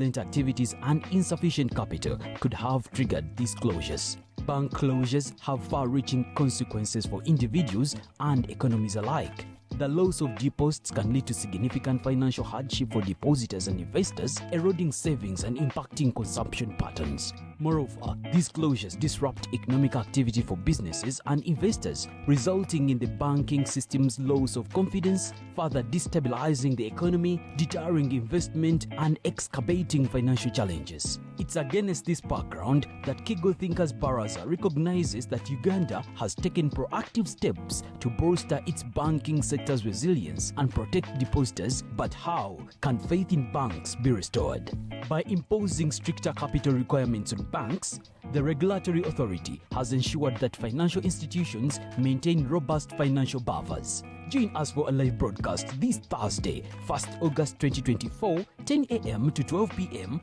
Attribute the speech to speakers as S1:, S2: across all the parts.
S1: activities and insufficient capital could have triggered these closures. Bank closures have far-reaching consequences for individuals and economies alike. The loss of deposits can lead to significant financial hardship for depositors and investors, eroding savings and impacting consumption patterns. Moreover, these closures disrupt economic activity for businesses and investors, resulting in the banking system's loss of confidence, further destabilizing the economy, deterring investment, and exacerbating financial challenges. It's against this background that Kigo Thinkers Baraza recognizes that Uganda has taken proactive steps to bolster its banking sector's resilience and protect depositors. But how can faith in banks be restored? By imposing stricter capital requirements on banks, the regulatory authority has ensured that financial institutions maintain robust financial buffers. Join us for a live broadcast this Thursday, 1st August 2024, 10 a.m. to 12 p.m.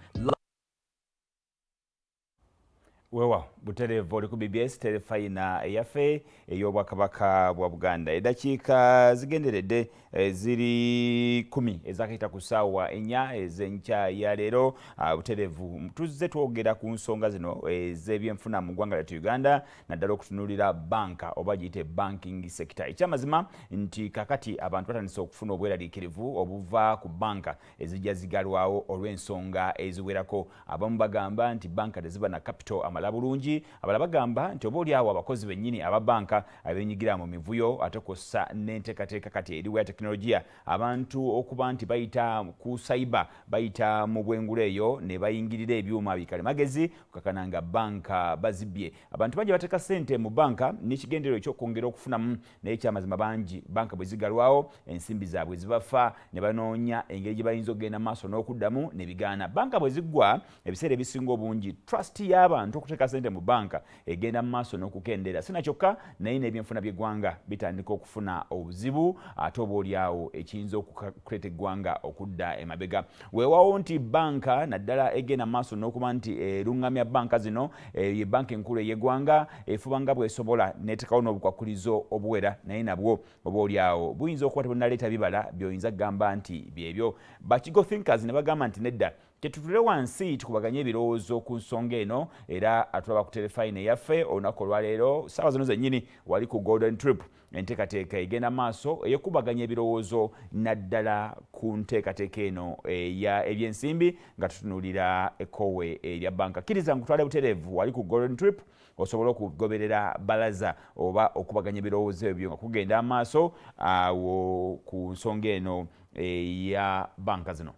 S2: Wewa buterevu oli ku BBS Terefayina eyaffe ey'Obwakabaka bwa Buganda. Eddakiika zigenderedde ziri 10 ezakayita ku ssaawa 4 ez'enkya ya leero. Buterevu tuzze twogera ku nsonga zino ez'ebyenfuna mu ggwanga lyattu Uganda, naddala okutunuulira banka oba giyite banking sector. Ekyamazima nti kakati abantu batandise okufuna obweraliikirivu obuva ku banka ezijja zigalwawo olw'ensonga eziwerako. Abamu bagamba nti banka teziba na capital amala bulungi, abalala bagamba nti obaolyawo abakozi bennyini aba banka abenyigira mu mivuyo ate kw'ossa n'enteekateeka kati eriwo ya tekinologiya, abantu okuba nti bayita ku cyber, bayita mu bwengula eyo ne bayingirira ebyuma bikalimagezi kukakana nga banka bazibye. Abantu bangi bateeka ssente mu banka n'ekigendererwa ekyokwongera okufunamu, naye ekyamazima bangi banka bwe zigalwawo ensimbi zaabwe zibafa ne banoonya engeri gye bayinza okugenda maaso n'okuddamu ne bigaana. Banka bwe ziggwa ebiseera ebisinga obungi trust y'abantu okuteeka ssente mu banka egenda mu maaso n'okukendera. Sina kyokka naye n'ebyenfuna by'eggwanga bitandika okufuna obuzibu ate obaolyawo ekiyinza okuleeta eggwanga okudda emabega. Weewaawo nti banka naddala egenda mu maaso n'okuba nti eruŋŋamya banka zino ye banka enkulu ey'eggwanga efuba nga bw'esobola n'eteekawo n'obukwakkulizo obuwera, naye nabwo obaolyawo buyinza okuba tebunnaleeta bibala by'oyinza kugamba nti byebyo. Bakigo thinkers ne bagamba nti nedda tetutule wansi tukubaganye ebirowoozo ku nsonga eno, era atulaba ku Terefayina eyaffe olunaku olwaleero ssaawa zino zennyini wali ku golden trip enteekateeka egenda maaso ey'okubaganya ebirowoozo naddala ku nteekateeka eno ebyensimbi nga tutunuulira ekkowe erya banka. Kkiriza nkutwale butereevu wali ku golden trip osobola okugoberera balaza oba okubaganya ebirowoozo ebyo nga kugenda amaaso awo ku nsonga eno eya banka zino.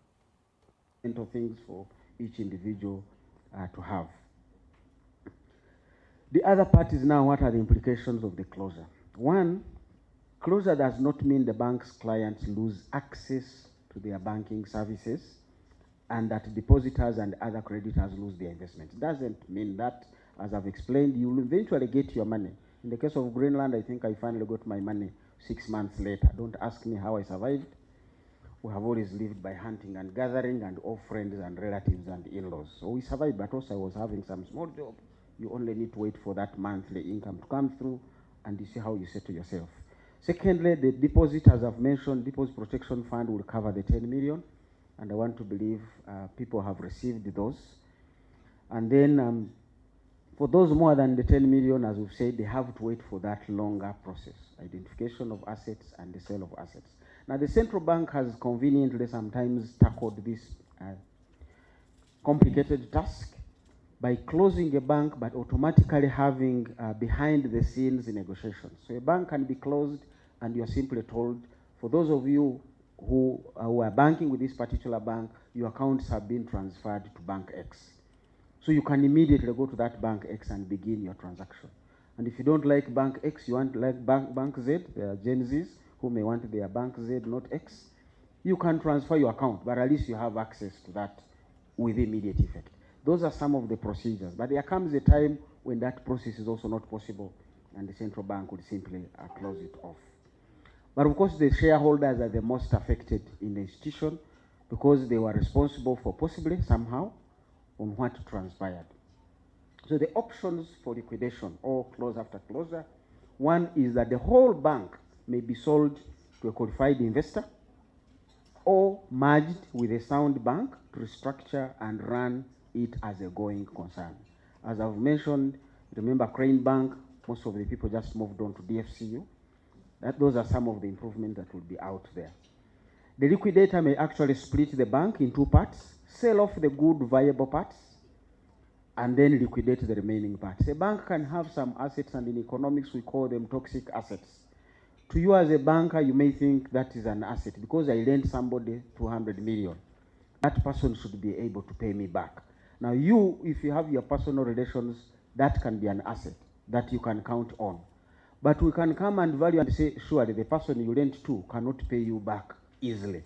S3: Of things for each individual to have. The other part is now, what are the implications of the closure? One, closure does not mean the bank's clients lose access to their banking services and that depositors and other creditors lose their investments. It doesn't mean that. As I've explained, you will eventually get your money. In the case of Greenland, I think I finally got my money 6 months later. Don't ask me how I survived. We have always lived by hunting and gathering and all friends and relatives and in-laws. So we survived, but also I was having some small job. You only need to wait for that monthly income to come through and you see how you settle yourself. Secondly, the deposit, as I've mentioned, Deposit Protection Fund will cover the 10 million. And I want to believe people have received those. And then for those more than the 10 million, as we've said, they have to wait for that longer process, identification of assets and the sale of assets. Now, the central bank has conveniently sometimes tackled this complicated task by closing a bank but automatically having behind the scenes negotiations. So a bank can be closed and you're simply told, for those of you who are banking with this particular bank, your accounts have been transferred to Bank X. So you can immediately go to that Bank X and begin your transaction. And if you don't like Bank X, you want like Bank Z, Gen Zs, who may want their Bank Z, not X, you can transfer your account, but at least you have access to that with immediate effect. Those are some of the procedures, but there comes a time when that process is also not possible and the central bank would simply close it off. But of course, the shareholders are the most affected in the institution because they were responsible for possibly somehow on what transpired. So the options for liquidation or close after closure, one is that the whole bank may be sold to a qualified investor or merged with a sound bank to restructure and run it as a going concern. As I've mentioned, remember Crane Bank, most of the people just moved on to DFCU. Those are some of the improvements that will be out there. The liquidator may actually split the bank in two parts, sell off the good viable parts, and then liquidate the remaining parts. A bank can have some assets, and in economics we call them toxic assets. To you as a banker, you may think that is an asset because I lent somebody 200 million. That person should be able to pay me back. Now you, if you have your personal relations, that can be an asset that you can count on. But we can come and value and say, surely the person you lent to cannot pay you back easily.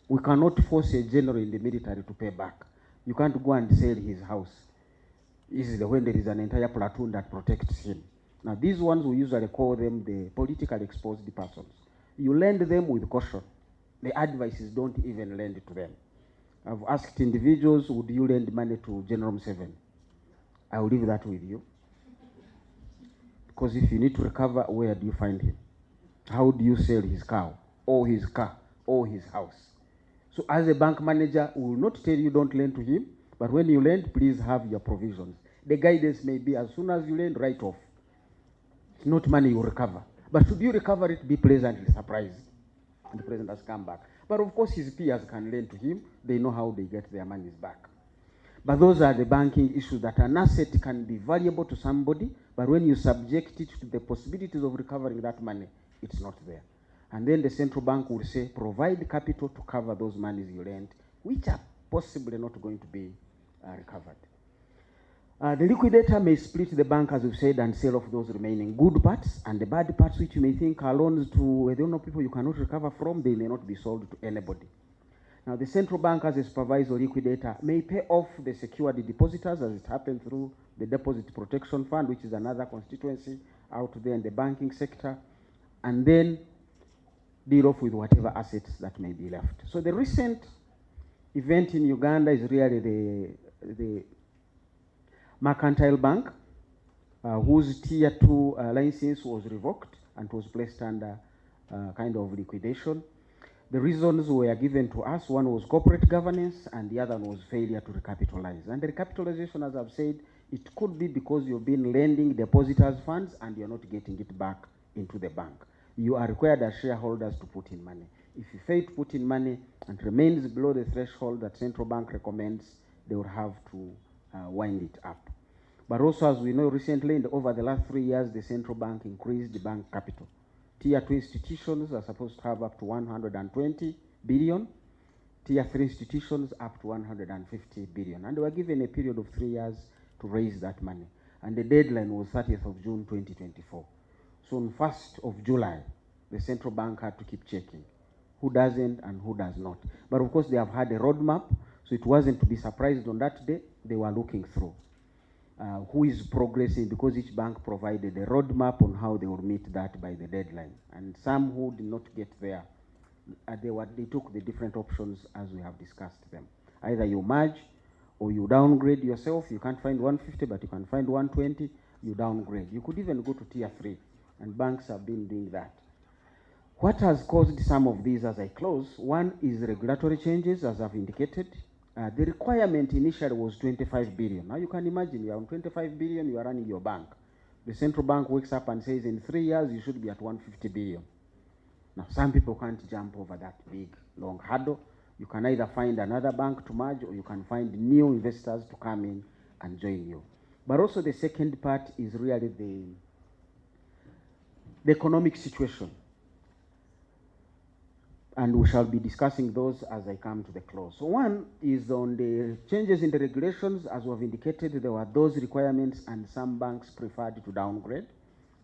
S3: We cannot force a general in the military to pay back. You can't go and sell his house easily when there is an entire platoon that protects him. Now these ones, we usually call them the politically exposed persons. You lend them with caution. The advice is don't even lend to them. I've asked individuals, would you lend money to General Museveni? I will leave that with you. Because if you need to recover, where do you find him? How do you sell his cow, or his car, or his house? So as a bank manager, we will not tell you don't lend to him, but when you lend, please have your provisions. The guidance may be as soon as you lend, write off. It's not money you recover. But should you recover it, be pleasantly surprised. And the president has come back. But of course, his peers can lend to him. They know how they get their monies back. But those are the banking issues that an asset can be valuable to somebody, but when you subject it to the possibilities of recovering that money, it's not there. And then the central bank will say, provide capital to cover those monies you lent, which are possibly not going to be recovered. The liquidator may split the bank, as we've said, and sell off those remaining good parts, and the bad parts, which you may think are loans to people you cannot recover from, they may not be sold to anybody. Now, the central bank, as a supervisor liquidator, may pay off the secured depositors, as it happened through the Deposit Protection Fund, which is another constituency out there in the banking sector, and then deal off with whatever assets that may be left. So the recent event in Uganda is really the Mercantile Bank, whose Tier 2 license was revoked and was placed under kind of liquidation. The reasons were given to us. One was corporate governance, and the other was failure to recapitalize. And the recapitalization, as I've said, it could be because you've been lending depositors' funds and you're not getting it back into the bank. You are required as shareholders to put in money. If you fail to put in money and remains below the threshold that central bank recommends, they will have to wind it up. But also, as we know, recently, over the last 3 years, the central bank increased the bank capital. Tier 2 institutions are supposed to have up to 120 billion. Tier 3 institutions up to 150 billion. And they were given a period of 3 years to raise that money. And the deadline was 30th of June 2024. So on 1st of July, the central bank had to keep checking who doesn't and who does not. But of course, they have had a roadmap, so it wasn't to be surprised on that day. They were looking through who is progressing, because each bank provided a roadmap on how they will meet that by the deadline. And some who did not get there, they took the different options as we have discussed them. Either you merge or you downgrade yourself. You can't find 150, but you can find 120, you downgrade. You could even go to Tier 3, and banks have been doing that. What has caused some of these as I close? One is regulatory changes, as I've indicated. The requirement initially was 25 billion. Now you can imagine you're on 25 billion, you are running your bank. The central bank wakes up and says in 3 years you should be at 150 billion. Now some people can't jump over that big, long hurdle. You can either find another bank to merge, or you can find new investors to come in and join you. But also the second part is really the economic situation. And we shall be discussing those as I come to the close. So one is on the changes in the regulations. As we have indicated, there were those requirements, and some banks preferred to downgrade.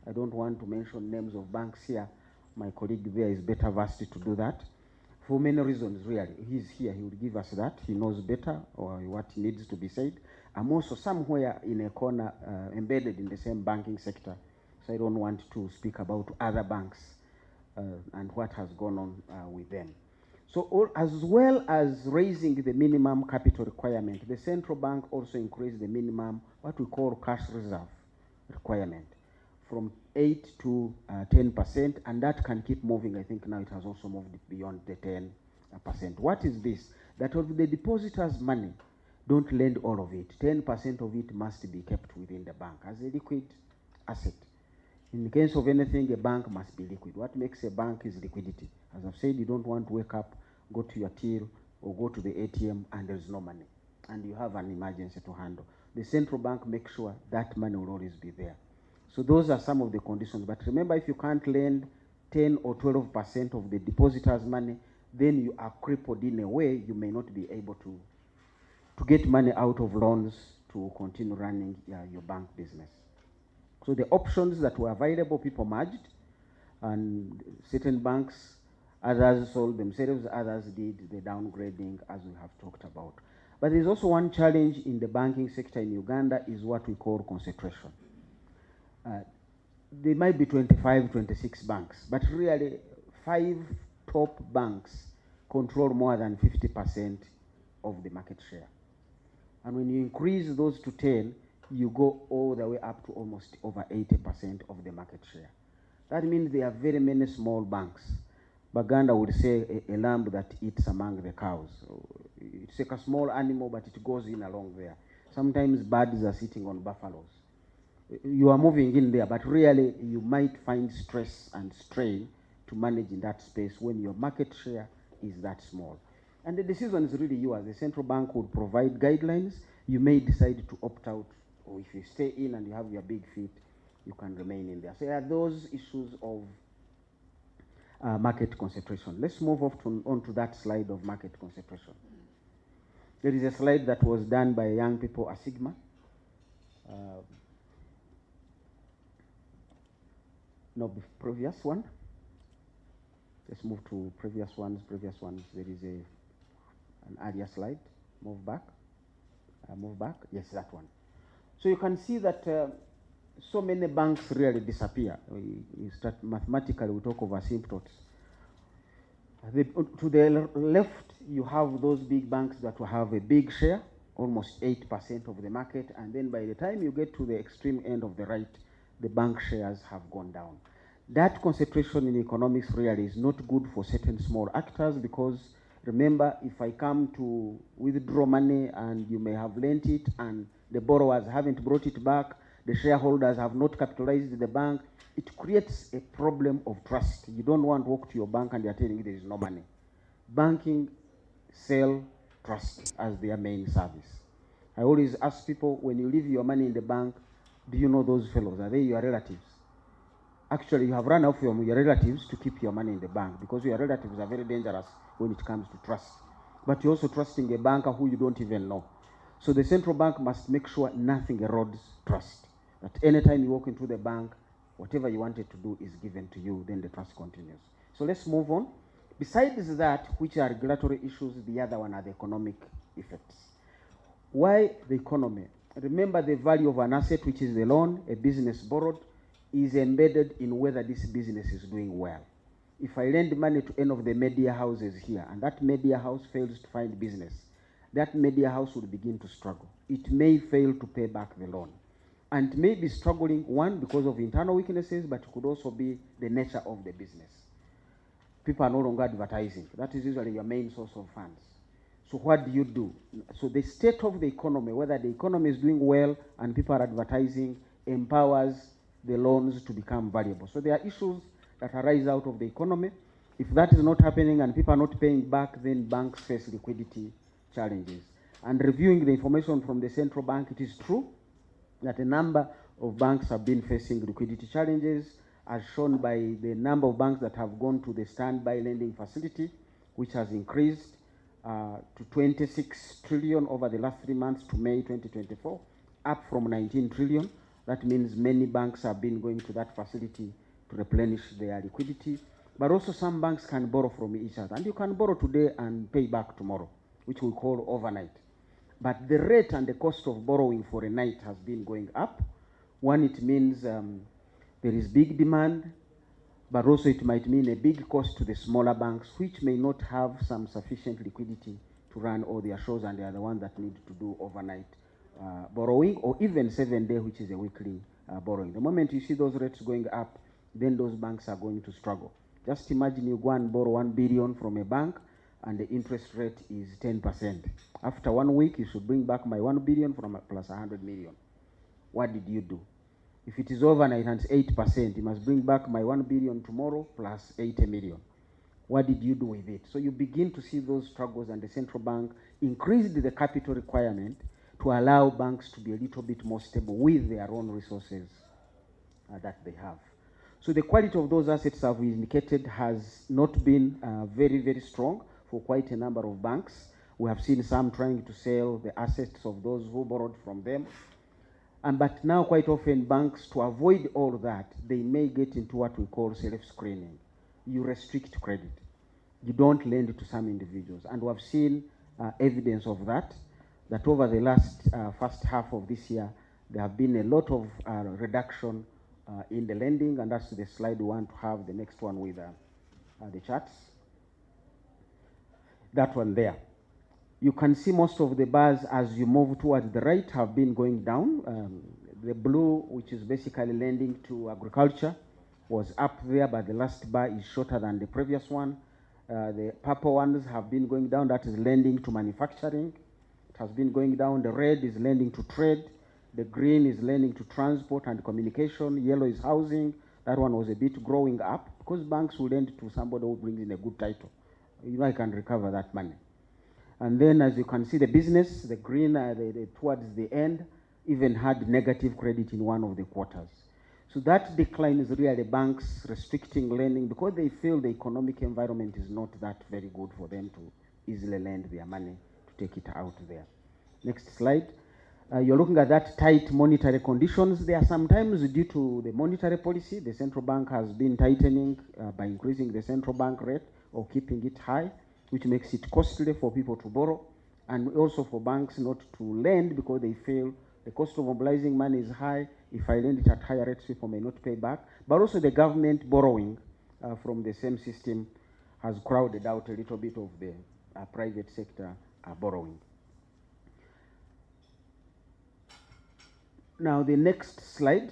S3: I don't want to mention names of banks here. My colleague there is better versed to do that, for many reasons, really. He's here, he will give us that. He knows better or what needs to be said. I'm also somewhere in a corner embedded in the same banking sector, so I don't want to speak about other banks and what has gone on with them. So as well as raising the minimum capital requirement, the central bank also increased the minimum, what we call cash reserve requirement, from 8 to 10%, and that can keep moving. I think now it has also moved beyond the 10 What is this? That of the depositors' money, don't lend all of it. 10% of it must be kept within the bank as a liquid asset. In the case of anything, a bank must be liquid. What makes a bank is liquidity. As I've said, you don't want to wake up, go to your till, or go to the ATM, and there's no money, and you have an emergency to handle. The central bank makes sure that money will always be there. So those are some of the conditions. But remember, if you can't lend 10 or 12% of the depositors' money, then you are crippled in a way you may not be able to get money out of loans to continue running your bank business. So the options that were available, people merged, and certain banks, others sold themselves, others did the downgrading, as we have talked about. But there's also one challenge in the banking sector in Uganda is what we call concentration. There might be 25, 26 banks, but really 5 top banks control more than 50% of the market share. And when you increase those to 10, you go all the way up to almost over 80% of the market share. That means there are very many small banks. Baganda would say a lamb that eats among the cows. So it's like a small animal, but it goes in along there. Sometimes birds are sitting on buffaloes. You are moving in there, but really you might find stress and strain to manage in that space when your market share is that small. And the decision is really yours. The central bank would provide guidelines. You may decide to opt out, or if you stay in and you have your big feet, you can remain in there. So there are those issues of market concentration. Let's move on to that slide of market concentration. There is a slide that was done by young people, Ageesigika. No, previous one. Let's move to previous ones. There is an earlier slide. Move back. Move back. Yes, that one. So you can see that so many banks really disappear. We start mathematically, we talk of asymptotes. To the left, you have those big banks that will have a big share, almost 8% of the market, and then by the time you get to the extreme end of the right, the bank shares have gone down. That concentration in economics really is not good for certain small actors, because remember, if I come to withdraw money and you may have lent it and the borrowers haven't brought it back, the shareholders have not capitalized the bank, it creates a problem of trust. You don't want to walk to your bank and they're telling you there is no money. Banking sell trust as their main service. I always ask people, when you leave your money in the bank, do you know those fellows? Are they your relatives? Actually, you have run off from your relatives to keep your money in the bank, because your relatives are very dangerous when it comes to trust. But you're also trusting a banker who you don't even know. So the central bank must make sure nothing erodes trust. That anytime you walk into the bank, whatever you wanted to do is given to you, then the trust continues. So let's move on. Besides that, which are regulatory issues, the other one are the economic effects. Why the economy? Remember, the value of an asset, which is the loan, a business borrowed, is embedded in whether this business is doing well. If I lend money to any of the media houses here, and that media house fails to find business, that media house will begin to struggle. It may fail to pay back the loan. And may be struggling, one, because of internal weaknesses, but it could also be the nature of the business. People are no longer advertising. That is usually your main source of funds. So what do you do? So the state of the economy, whether the economy is doing well and people are advertising, empowers the loans to become valuable. So there are issues that arise out of the economy. If that is not happening and people are not paying back, then banks face liquidity challenges. And reviewing the information from the central bank, it is true that a number of banks have been facing liquidity challenges, as shown by the number of banks that have gone to the standby lending facility, which has increased to 26 trillion over the last 3 months to May 2024, up from 19 trillion. That means many banks have been going to that facility to replenish their liquidity. But also some banks can borrow from each other. And you can borrow today and pay back tomorrow, which we call overnight. But the rate and the cost of borrowing for a night has been going up. One, it means there is big demand, but also it might mean a big cost to the smaller banks, which may not have some sufficient liquidity to run all their shows, and they are the ones that need to do overnight borrowing, or even 7-day, which is a weekly borrowing. The moment you see those rates going up, then those banks are going to struggle. Just imagine you go and borrow 1 billion from a bank, and the interest rate is 10%. After 1 week, you should bring back my 1 billion from plus 100 million. What did you do? If it is overnight and it's 8%, you must bring back my 1 billion tomorrow plus 80 million. What did you do with it? So you begin to see those struggles, and the central bank increased the capital requirement to allow banks to be a little bit more stable with their own resources that they have. So the quality of those assets I've indicated has not been very, very strong for quite a number of banks. We have seen some trying to sell the assets of those who borrowed from them. But now quite often banks, to avoid all that, they may get into what we call self-screening. You restrict credit. You don't lend to some individuals. And we have seen evidence of that over the last first half of this year, there have been a lot of reduction in the lending, and that's the slide we want to have, the next one with the charts. That one there. You can see most of the bars as you move towards the right have been going down. The blue, which is basically lending to agriculture, was up there, but the last bar is shorter than the previous one. The purple ones have been going down. That is lending to manufacturing. It has been going down. The red is lending to trade. The green is lending to transport and communication. Yellow is housing. That one was a bit growing up because banks will lend to somebody who brings in a good title. You know, I can recover that money. And then, as you can see, the business, the green, towards the end, even had negative credit in one of the quarters. So that decline is really banks restricting lending because they feel the economic environment is not that very good for them to easily lend their money to take it out there. Next slide. You're looking at that tight monetary conditions. They are sometimes due to the monetary policy. The central bank has been tightening by increasing the central bank rate or keeping it high, which makes it costly for people to borrow, and also for banks not to lend because they feel the cost of mobilizing money is high. If I lend it at higher rates, people may not pay back. But also the government borrowing from the same system has crowded out a little bit of the private sector borrowing. Now the next slide,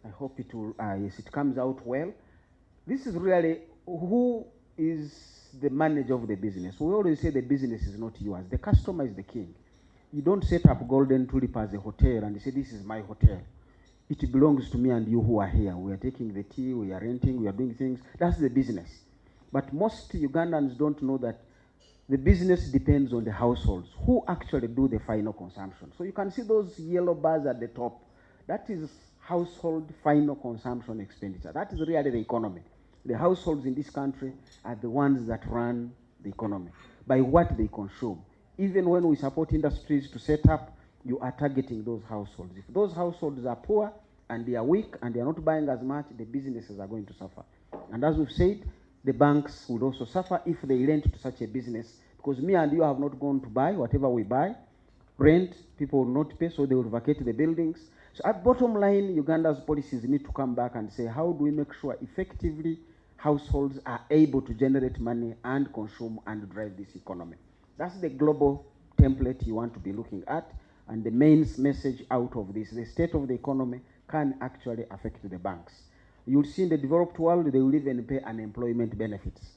S3: I hope it will, yes, it comes out well. This is really who is the manager of the business. We always say the business is not yours. The customer is the king. You don't set up Golden Tulip as a hotel and say, this is my hotel. It belongs to me and you who are here. We are taking the tea, we are renting, we are doing things. That's the business. But most Ugandans don't know that the business depends on the households who actually do the final consumption. So you can see those yellow bars at the top. That is household final consumption expenditure. That is really the economy. The households in this country are the ones that run the economy by what they consume. Even when we support industries to set up, you are targeting those households. If those households are poor and they are weak and they are not buying as much, the businesses are going to suffer. And as we've said, the banks would also suffer if they lend to such a business, because me and you have not gone to buy whatever we buy. Rent, people will not pay, so they will vacate the buildings. So at bottom line, Uganda's policies need to come back and say, how do we make sure effectively households are able to generate money and consume and drive this economy? That's the global template you want to be looking at. And the main message out of this, the state of the economy can actually affect the banks. You'll see in the developed world, they will even pay unemployment benefits.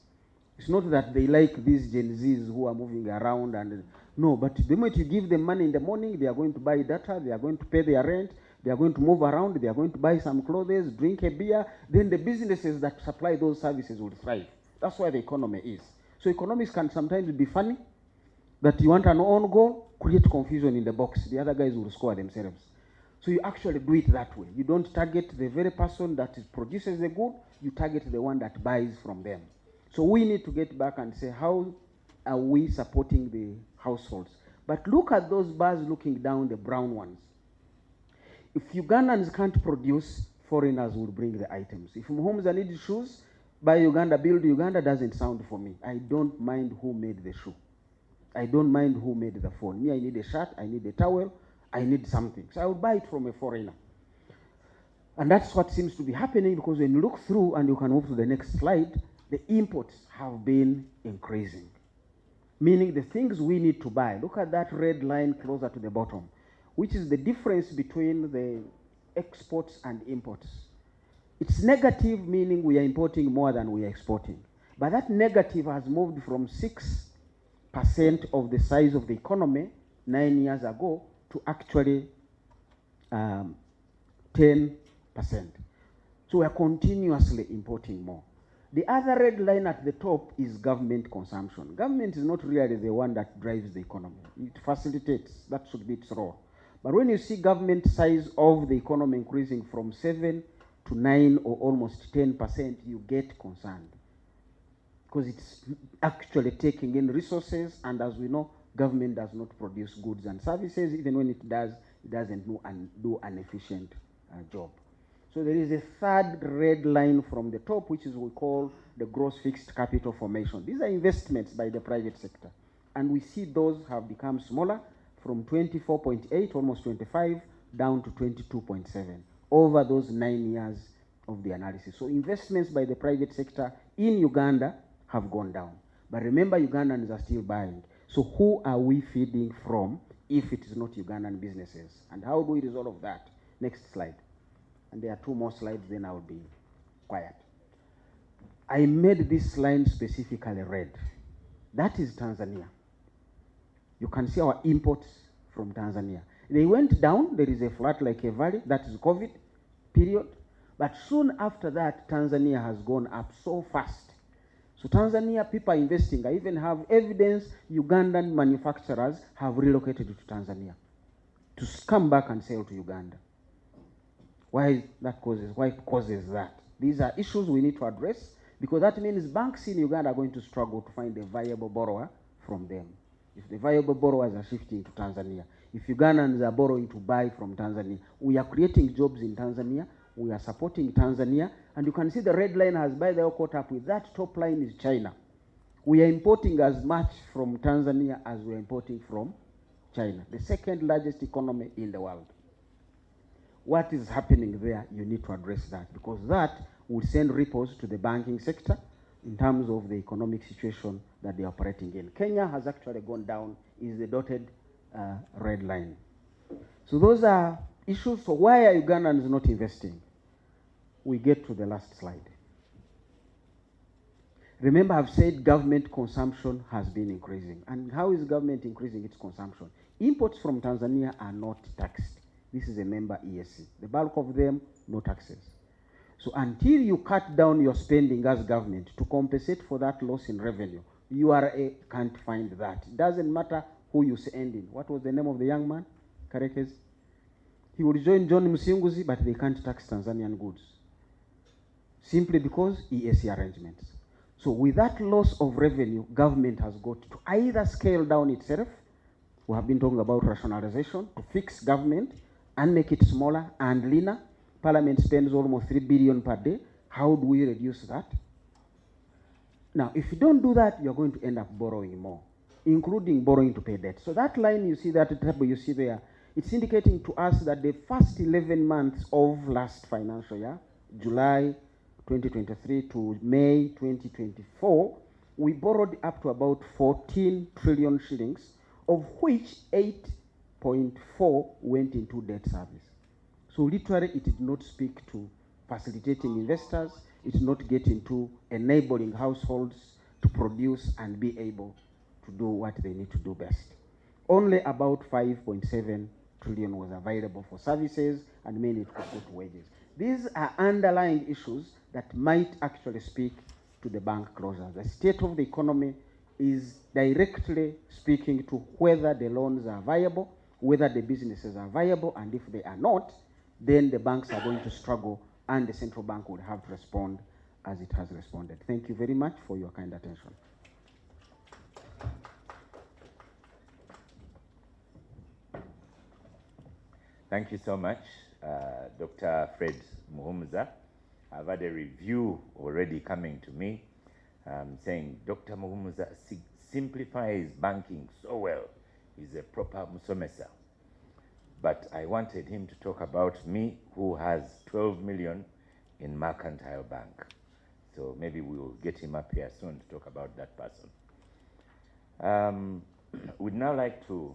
S3: It's not that they like these Gen Zs who are moving around and no, but the moment you give them money in the morning, they are going to buy data, they are going to pay their rent, they are going to move around, they are going to buy some clothes, drink a beer, then the businesses that supply those services will thrive. That's why the economy is. So economics can sometimes be funny, that you want an own goal, create confusion in the box. The other guys will score themselves. So you actually do it that way. You don't target the very person that produces the good, you target the one that buys from them. So we need to get back and say, how are we supporting the households? But look at those bars looking down, the brown ones. If Ugandans can't produce, foreigners will bring the items. If Muhomza needs shoes, buy Uganda, build Uganda doesn't sound for me. I don't mind who made the shoe. I don't mind who made the phone. Me, I need a shirt, I need a towel, I need something. So I will buy it from a foreigner. And that's what seems to be happening, because when you look through, and you can move to the next slide, the imports have been increasing. Meaning the things we need to buy, look at that red line closer to the bottom, which is the difference between the exports and imports. It's negative, meaning we are importing more than we are exporting. But that negative has moved from 6 of the size of the economy 9 years ago to actually 10%. So we are continuously importing more. The other red line at the top is government consumption. Government is not really the one that drives the economy. It facilitates. That should be its role. But when you see government size of the economy increasing from 7 to 9 or almost 10%, you get concerned. Because it's actually taking in resources, and as we know, government does not produce goods and services. Even when it does, it doesn't do an efficient job. So there is a third red line from the top, which is what we call the gross fixed capital formation. These are investments by the private sector. And we see those have become smaller from 24.8, almost 25, down to 22.7 over those 9 years of the analysis. So investments by the private sector in Uganda have gone down. But remember, Ugandans are still buying. So who are we feeding from if it is not Ugandan businesses? And how do we resolve that? Next slide. And there are 2 more slides, then I'll be quiet. I made this line specifically red. That is Tanzania. You can see our imports from Tanzania. They went down. There is a flat like a valley. That is COVID period. But soon after that, Tanzania has gone up so fast. So Tanzania, people are investing. I even have evidence Ugandan manufacturers have relocated to Tanzania to come back and sell to Uganda. Why causes that? These are issues we need to address, because that means banks in Uganda are going to struggle to find a viable borrower from them. If the viable borrowers are shifting to Tanzania, if Ugandans are borrowing to buy from Tanzania, we are creating jobs in Tanzania, we are supporting Tanzania, and you can see the red line has by the way caught up with that. Top line is China. We are importing as much from Tanzania as we are importing from China, the second largest economy in the world. What is happening there? You need to address that, because that will send ripples to the banking sector in terms of the economic situation that they are operating in. Kenya has actually gone down, is the dotted red line. So those are issues. So why are Ugandans not investing? We get to the last slide. Remember, I've said government consumption has been increasing. And how is government increasing its consumption? Imports from Tanzania are not taxed. This is a member ESC. The bulk of them, no taxes. So until you cut down your spending as government to compensate for that loss in revenue, URA can't find that. It doesn't matter who you send in. What was the name of the young man? Karekezi? He would join John Musinguzi, but they can't tax Tanzanian goods. Simply because ESC arrangements. So with that loss of revenue, government has got to either scale down itself, we have been talking about rationalization, to fix government and make it smaller and leaner. Parliament spends almost 3 billion per day. How do we reduce that? Now, if you don't do that, you're going to end up borrowing more, including borrowing to pay debt. So that line you see, that table you see there, it's indicating to us that the first 11 months of last financial year, July 2023 to May 2024, we borrowed up to about 14 trillion shillings, of which 8.4 went into debt service. So literally, it did not speak to facilitating investors. It did not get into enabling households to produce and be able to do what they need to do best. Only about 5.7 trillion was available for services, and mainly it could go to wages. These are underlying issues that might actually speak to the bank closure. The state of the economy is directly speaking to whether the loans are viable, whether the businesses are viable, and if they are not, then the banks are going to struggle, and the central bank will have to respond as it has responded. Thank you very much for your kind attention.
S4: Thank you so much, Dr. Fred Muhumuza. I've had a review already coming to me saying Dr. Muhumuza simplifies banking so well. He's a proper Musomesa. But I wanted him to talk about me, who has 12 million in Mercantile Bank. So maybe we will get him up here soon to talk about that person. We'd now like to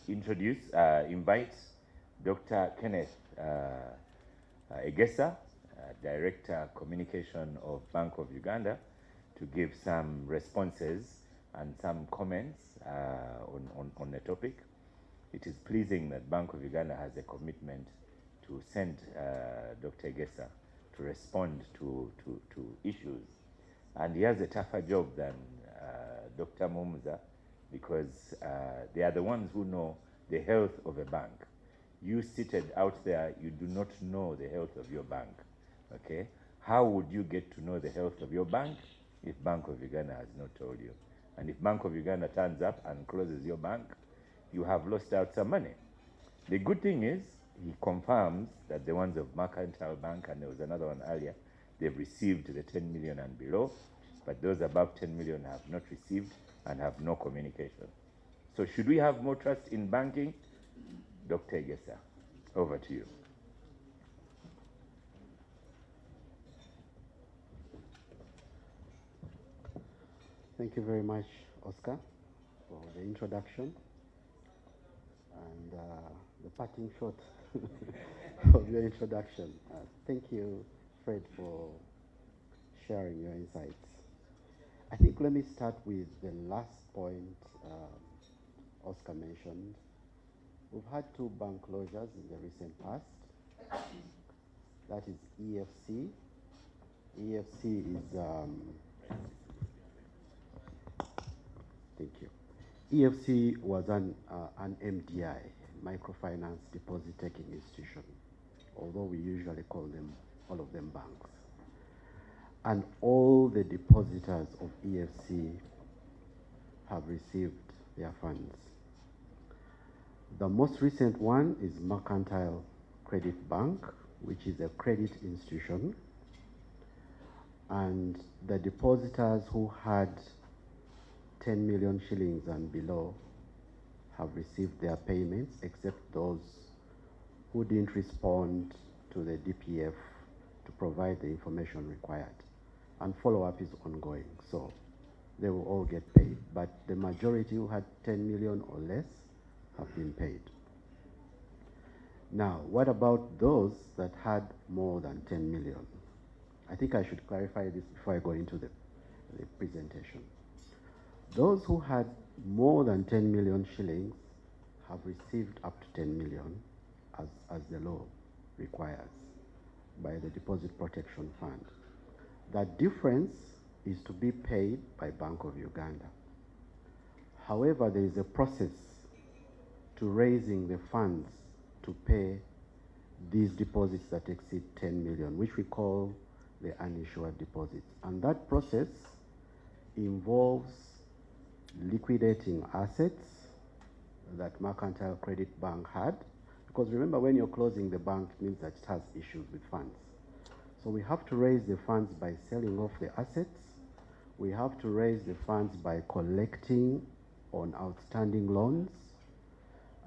S4: invite Dr. Kenneth Egesa, Director Communication of Bank of Uganda, to give some responses and some comments on the topic. It is pleasing that Bank of Uganda has a commitment to send Dr. Gesa to respond to issues. And he has a tougher job than Dr. Mumza, because they are the ones who know the health of a bank. You seated out there, you do not know the health of your bank, okay? How would you get to know the health of your bank if Bank of Uganda has not told you? And if Bank of Uganda turns up and closes your bank, you have lost out some money. The good thing is, he confirms that the ones of Mercantile Bank, and there was another one earlier, they've received the 10 million and below, but those above 10 million have not received and have no communication. So should we have more trust in banking? Dr. Gesa, over to you.
S3: Thank you very much, Oscar, for the introduction and the parting shot of your introduction. Thank you, Fred, for sharing your insights. I think let me start with the last point Oscar mentioned. We've had 2 bank closures in the recent past. That is EFC. EFC is thank you. EFC was an MDI, microfinance deposit taking institution, although we usually call them, all of them, banks. And all the depositors of EFC have received their funds. The most recent one is Mercantile Credit Bank, which is a credit institution. And the depositors who had 10 million shillings and below have received their payments, except those who didn't respond to the DPF to provide the information required. And follow-up is ongoing, so they will all get paid. But the majority who had 10 million or less have been paid. Now, what about those that had more than 10 million? I think I should clarify this before I go into the presentation. Those who had more than 10 million shillings have received up to 10 million as the law requires by the Deposit Protection Fund. That difference is to be paid by Bank of Uganda. However, there is a process to raising the funds to pay these deposits that exceed 10 million, which we call the uninsured deposits. And that process involves liquidating assets that Mercantile Credit Bank had, because remember, when you're closing the bank, it means that it has issues with funds. So we have to raise the funds by selling off the assets. We have to raise the funds by collecting on outstanding loans.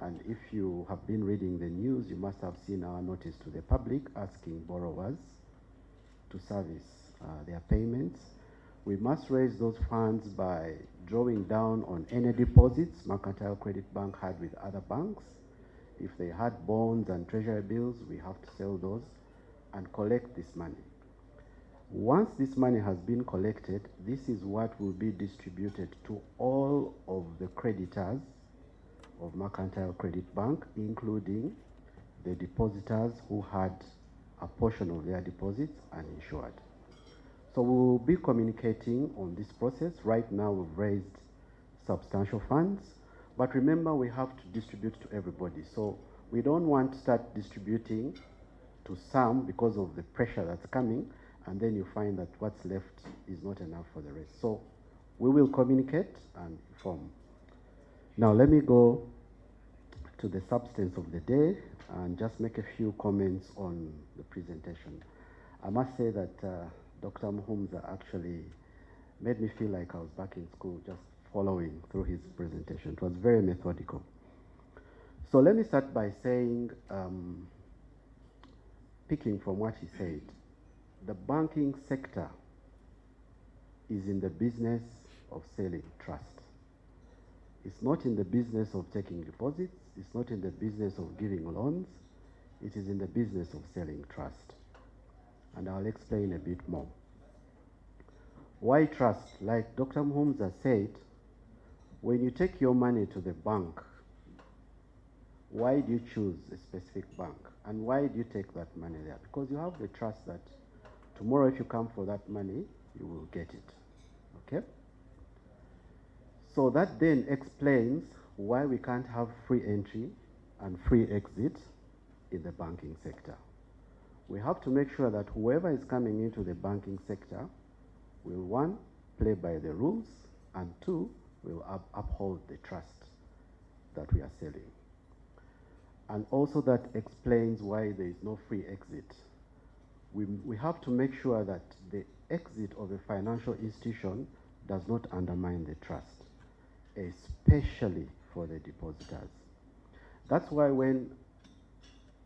S3: And if you have been reading the news, you must have seen our notice to the public asking borrowers to service their payments. We must raise those funds by drawing down on any deposits Mercantile Credit Bank had with other banks. If they had bonds and treasury bills, we have to sell those and collect this money. Once this money has been collected, this is what will be distributed to all of the creditors of Mercantile Credit Bank, including the depositors who had a portion of their deposits uninsured. So we will be communicating on this process. Right now we've raised substantial funds, but remember, we have to distribute to everybody. So we don't want to start distributing to some because of the pressure that's coming, and then you find that what's left is not enough for the rest. So we will communicate and inform. Now let me go to the substance of the day and just make a few comments on the presentation. I must say that Dr. Muhumza actually made me feel like I was back in school just following through his presentation. It was very methodical. So let me start by saying, picking from what he said, the banking sector is in the business of selling trust. It's not in the business of taking deposits. It's not in the business of giving loans. It is in the business of selling trust. And I'll explain a bit more. Why trust? Like Dr. Muhumza said, When you take your money to the bank, why do you choose a specific bank? And why do you take that money there? Because you have the trust that tomorrow if you come for that money, you will get it, okay? So that then explains why we can't have free entry and free exit in the banking sector. We have to make sure that whoever is coming into the banking sector will, one, play by the rules, and two, will uphold the trust that we are selling. And also that explains why there is no free exit. We have to make sure that the exit of a financial institution does not undermine the trust, especially for the depositors. That's why when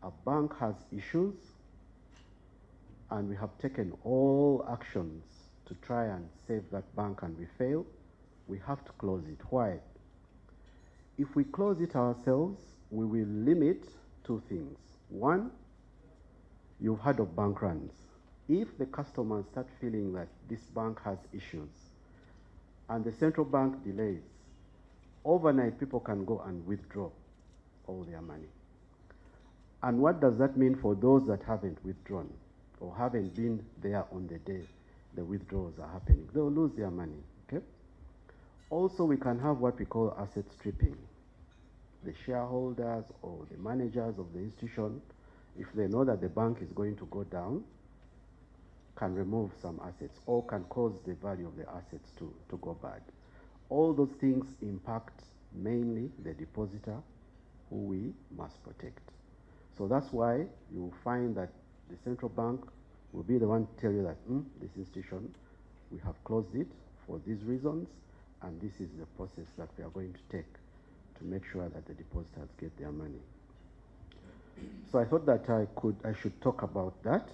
S3: a bank has issues and we have taken all actions to try and save that bank and we fail, we have to close it. Why? If we close it ourselves, we will limit two things. One, you've heard of bank runs. If the customers start feeling that this bank has issues and the central bank delays, overnight people can go and withdraw all their money. And what does that mean for those that haven't withdrawn or haven't been there on the day the withdrawals are happening? They'll lose their money, okay? Also, we can have what we call asset stripping. The shareholders or the managers of the institution, if they know that the bank is going to go down, can remove some assets or can cause the value of the assets to go bad. All those things impact mainly the depositor, who we must protect. So that's why you will find that the central bank will be the one to tell you that this institution, we have closed it for these reasons, and this is the process that we are going to take to make sure that the depositors get their money. So I thought that I should talk about that,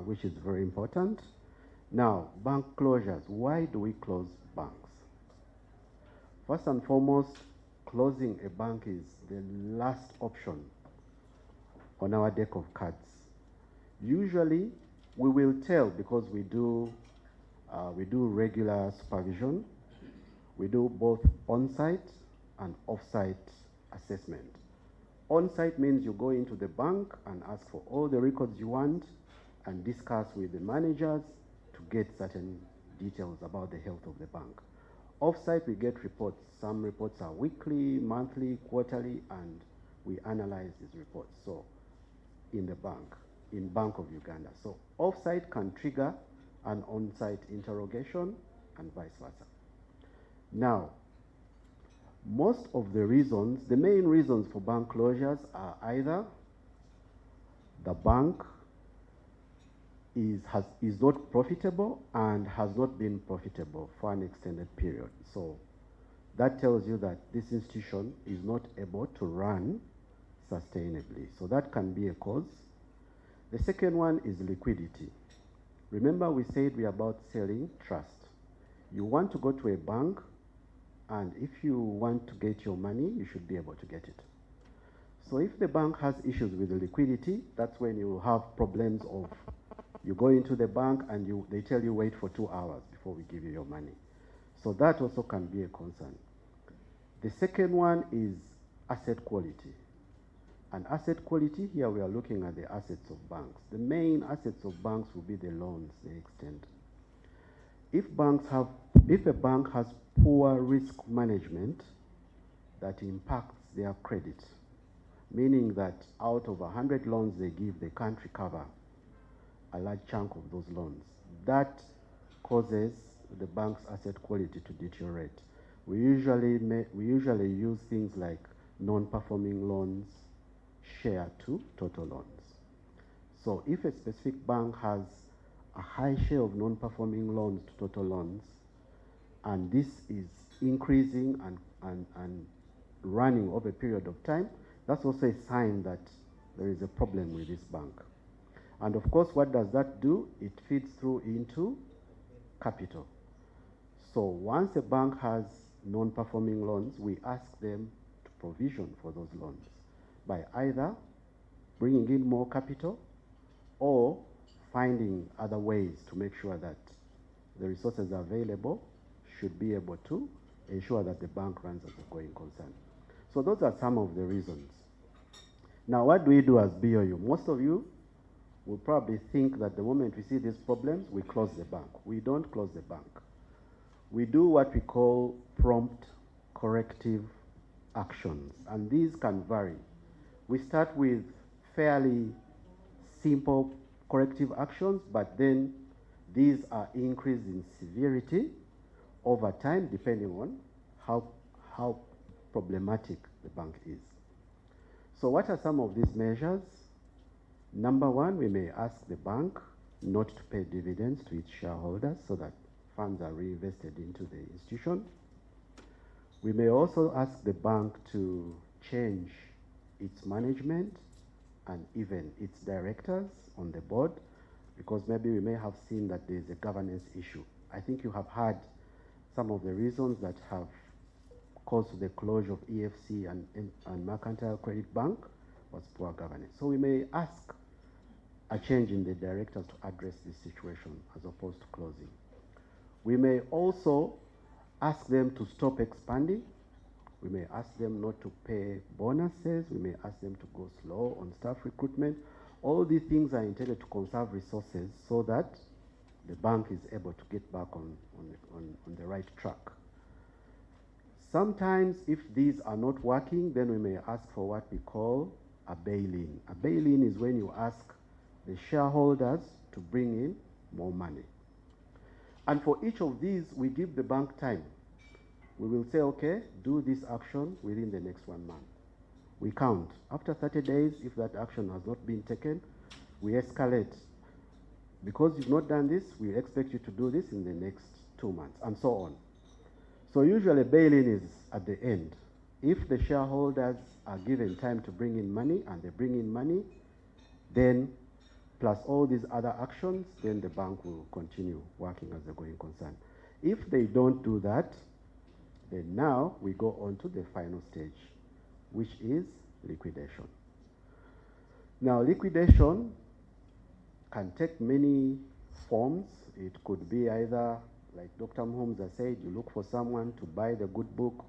S3: which is very important. Now, bank closures. Why do we close banks? First and foremost, closing a bank is the last option on our deck of cards. Usually, we will tell because we do regular supervision. We do both on-site and off-site assessment. On-site means you go into the bank and ask for all the records you want and discuss with the managers to get certain details about the health of the bank. Off-site, we get reports. Some reports are weekly, monthly, quarterly, and we analyze these reports. So, in the bank, in Bank of Uganda. So, off-site can trigger an on-site interrogation and vice versa. Now, most of the reasons, the main reasons for bank closures are either the bank is not profitable and has not been profitable for an extended period. So that tells you that this institution is not able to run sustainably. So that can be a cause. The second one is liquidity. Remember we said we are about selling trust. You want to go to a bank, and if you want to get your money, you should be able to get it. So if the bank has issues with the liquidity, that's when you have problems of you go into the bank and they tell you wait for 2 hours before we give you your money. So that also can be a concern. The second one is asset quality. And asset quality, here we are looking at the assets of banks. The main assets of banks will be the loans they extend. If a bank has poor risk management, that impacts their credit, meaning that out of 100 loans they give, they can't recover a large chunk of those loans. That causes the bank's asset quality to deteriorate. We usually use things like non-performing loans, share to total loans. So if a specific bank has a high share of non-performing loans to total loans, and this is increasing and running over a period of time, that's also a sign that there is a problem with this bank. And of course, what does that do? It feeds through into capital. So once a bank has non-performing loans, we ask them to provision for those loans by either bringing in more capital or finding other ways to make sure that the resources available should be able to ensure that the bank runs as a going concern. So those are some of the reasons. Now, what do we do as BOU? Most of you will probably think that the moment we see these problems, we close the bank. We don't close the bank. We do what we call prompt corrective actions, and these can vary. We start with fairly simple corrective actions, but then these are increased in severity over time depending on how problematic the bank is. So what are some of these measures? Number one, we may ask the bank not to pay dividends to its shareholders so that funds are reinvested into the institution. We may also ask the bank to change its management and even its directors on the board, because maybe we may have seen that there is a governance issue. I think you have heard some of the reasons that have caused the closure of EFC and Mercantile Credit Bank was poor governance. So we may ask a change in the directors to address this situation as opposed to closing. We may also ask them to stop expanding. We may ask them not to pay bonuses. We may ask them to go slow on staff recruitment. All these things are intended to conserve resources so that the bank is able to get back on the right track. Sometimes, if these are not working, then we may ask for what we call a bail-in. A bail-in is when you ask the shareholders to bring in more money. And for each of these, we give the bank time. We will say, okay, do this action within the next 1 month. We count. After 30 days, if that action has not been taken, we escalate. Because you've not done this, we expect you to do this in the next 2 months, and so on. So usually bail-in is at the end. If the shareholders are given time to bring in money and they bring in money, then plus all these other actions, then the bank will continue working as a going concern. If they don't do that, then now we go on to the final stage, which is liquidation. Now, liquidation can take many forms. It could be either, like Dr. Muhumuza said, you look for someone to buy the good book,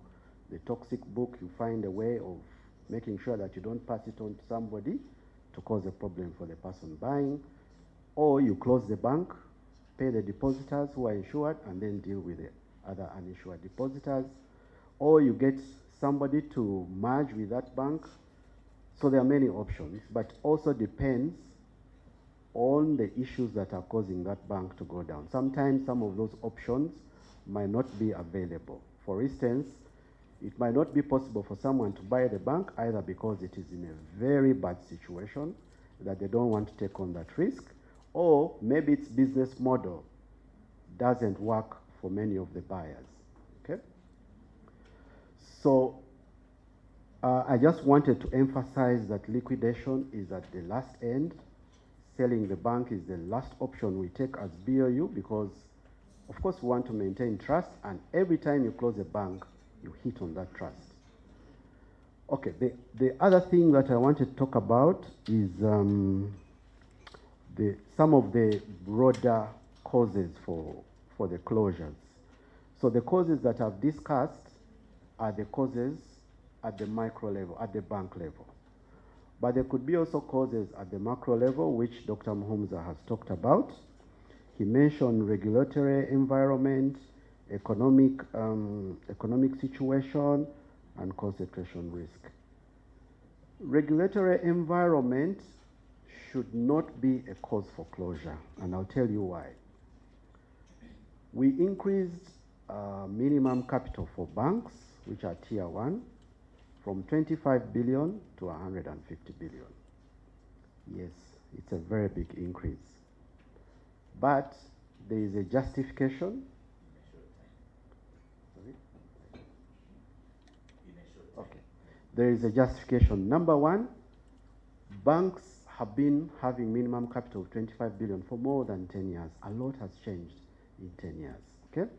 S3: the toxic book, you find a way of making sure that you don't pass it on to somebody to cause a problem for the person buying, or you close the bank, pay the depositors who are insured, and then deal with the other uninsured depositors, or you get somebody to merge with that bank. So there are many options, but also depends on the issues that are causing that bank to go down. Sometimes some of those options might not be available. For instance, it might not be possible for someone to buy the bank either because it is in a very bad situation that they don't want to take on that risk, or maybe its business model doesn't work for many of the buyers, okay? So I just wanted to emphasize that liquidation is at the last end. Selling the bank is the last option we take as BOU because, of course, we want to maintain trust, and every time you close a bank, you hit on that trust. Okay, the other thing that I want to talk about is some of the broader causes for the closures. So the causes that I've discussed are the causes at the micro level, at the bank level. But there could be also causes at the macro level, which Dr. Muhumuza has talked about. He mentioned regulatory environment, economic situation, and concentration risk. Regulatory environment should not be a cause for closure, and I'll tell you why. We increased minimum capital for banks, which are tier 1, from 25 billion to 150 billion. Yes, it's a very big increase. But there is a justification. Okay. There is a justification. Number one, banks have been having minimum capital of 25 billion for more than 10 years. A lot has changed in 10 years, okay?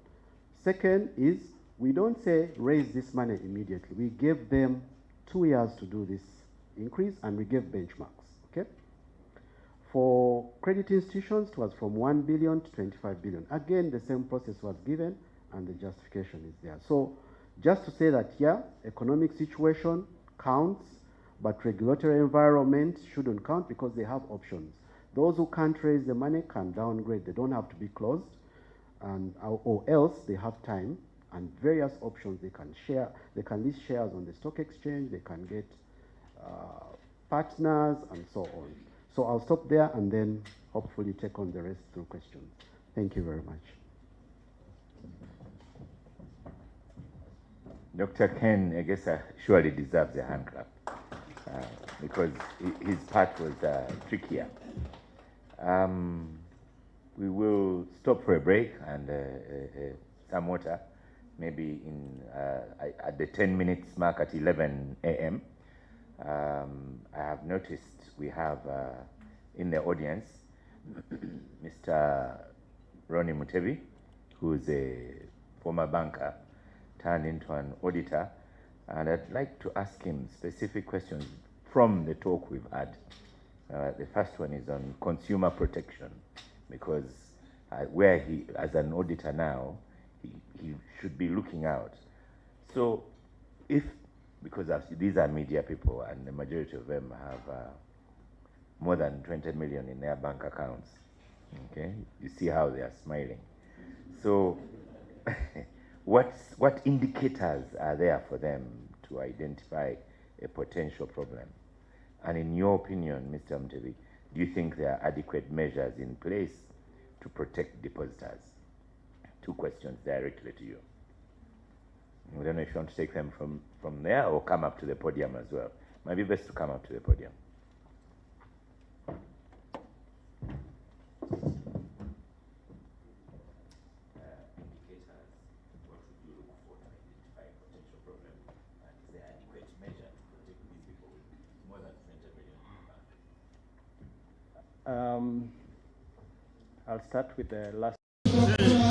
S3: Second is, we don't say raise this money immediately. We gave them 2 years to do this increase, and we gave benchmarks, okay? For credit institutions, it was from 1 billion to 25 billion. Again, the same process was given, and the justification is there. So Just to say that, yeah, economic situation counts, but regulatory environment shouldn't count because they have options. Those who can't raise the money can downgrade. They don't have to be closed, and or else they have time and various options. They can share. They can list shares on the stock exchange. They can get partners and so on. So I'll stop there and then hopefully take on the rest through questions. Thank you very much.
S4: Dr. Ken, I guess, surely deserves a hand clap because his part was trickier. We will stop for a break and some water, maybe in at the 10 minutes mark at 11 a.m. I have noticed we have in the audience Mr. Ronnie Mutebi, who is a former banker turned into an auditor, and I'd like to ask him specific questions from the talk we've had. The first one is on consumer protection, because where he, as an auditor now, he should be looking out. So if, because these are media people and the majority of them have more than 20 million in their bank accounts, okay? You see how they are smiling. So what indicators are there for them to identify a potential problem? And in your opinion, Mr. Mutebi, do you think there are adequate measures in place to protect depositors? Two questions directly to you. I don't know if you want to take them from there or come up to the podium as well. Might be best to come up to the podium.
S5: I'll start with the last